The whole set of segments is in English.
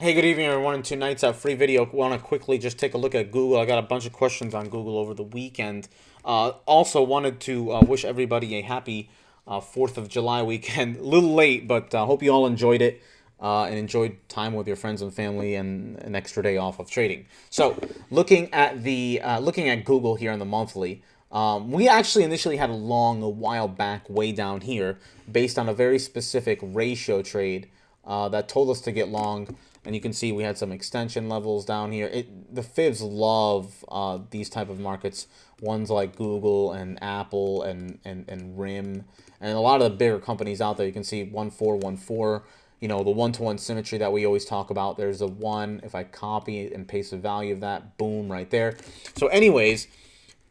Hey, good evening, everyone. In tonight's free video, want to quickly just take a look at Google. I got a bunch of questions on Google over the weekend. Also, wanted to wish everybody a happy 4th of July weekend. A little late, but hope you all enjoyed it and enjoyed time with your friends and family and an extra day off of trading. So, looking at Google here on the monthly. We actually initially had a while back, way down here, based on a very specific ratio trade that told us to get long. And you can see we had some extension levels down here. The fibs love these type of markets, ones like Google and Apple and RIM, and a lot of the bigger companies out there. You can see 1414, the one-to-one symmetry that we always talk about. There's a one. If I copy and paste the value of that, boom, right there. So anyways,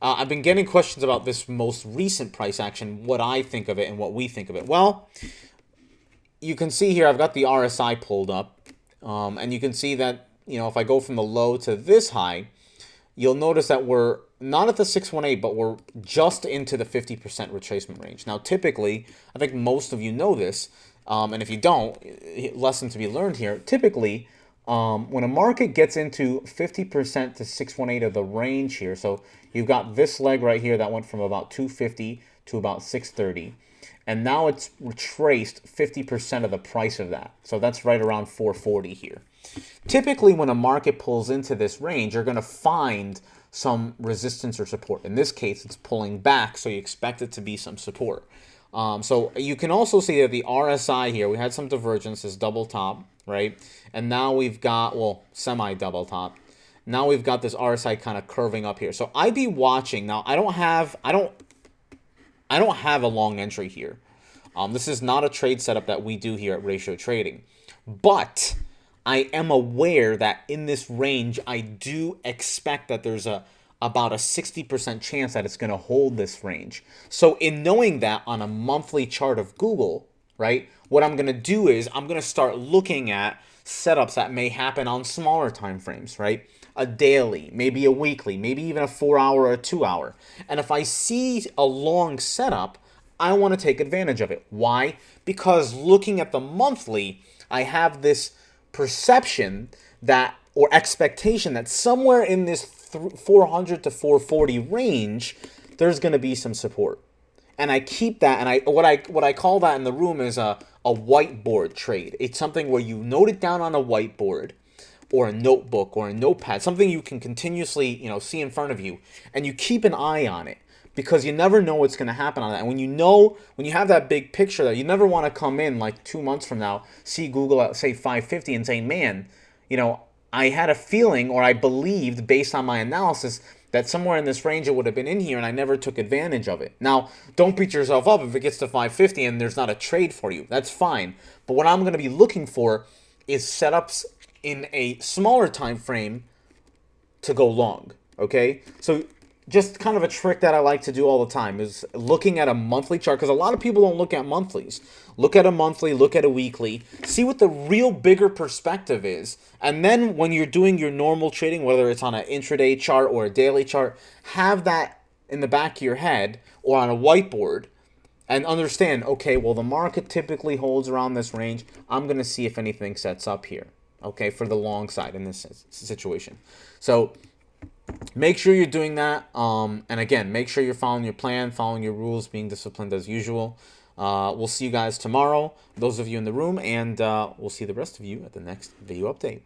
I've been getting questions about this most recent price action, what I think of it and what we think of it. Well, you can see here I've got the RSI pulled up. And you can see that, if I go from the low to this high, you'll notice that we're not at the 618, but we're just into the 50% retracement range. Now, typically, I think most of you know this, and if you don't, lesson to be learned here. Typically, when a market gets into 50% to 618 of the range here, so you've got this leg right here that went from about 250 to about 630. And now it's retraced 50% of the price of that. So that's right around 440 here. Typically, when a market pulls into this range, you're going to find some resistance or support. In this case, it's pulling back, so you expect it to be some support. So you can also see that the RSI here, we had some divergence, this double top, right? And now we've got, well, semi-double top. Now we've got this RSI kind of curving up here. So I'd be watching. Now, I don't have a long entry here. This is not a trade setup that we do here at Ratio Trading. But I am aware that in this range, I do expect that there's about a 60% chance that it's going to hold this range. So in knowing that on a monthly chart of Google, right, what I'm going to do is I'm going to start looking at setups that may happen on smaller time frames, right? A daily, maybe a weekly, maybe even a 4-hour or a 2-hour. And if I see a long setup, I want to take advantage of it. Why? Because looking at the monthly, I have this perception that, or expectation that somewhere in this 400 to 440 range, there's going to be some support. And I keep that, and what I call that in the room is a whiteboard trade. It's something where you note it down on a whiteboard or a notebook or a notepad, something you can continuously, see in front of you, and you keep an eye on it because you never know what's going to happen on that. And when you have that big picture, that you never want to come in like 2 months from now, see Google at say 550 and say, man, I had a feeling, or I believed based on my analysis, that somewhere in this range it would have been in here and I never took advantage of it. Now, don't beat yourself up if it gets to 550 and there's not a trade for you. That's fine. But what I'm going to be looking for is setups in a smaller time frame to go long, okay? So just kind of a trick that I like to do all the time is looking at a monthly chart, because a lot of people don't look at monthlies. Look at a monthly, look at a weekly, see what the real bigger perspective is. And then when you're doing your normal trading, whether it's on an intraday chart or a daily chart, have that in the back of your head or on a whiteboard and understand, okay, well, the market typically holds around this range. I'm going to see if anything sets up here, okay, for the long side in this situation. So make sure you're doing that. And again, make sure you're following your plan, following your rules, being disciplined as usual. We'll see you guys tomorrow, those of you in the room, and we'll see the rest of you at the next video update.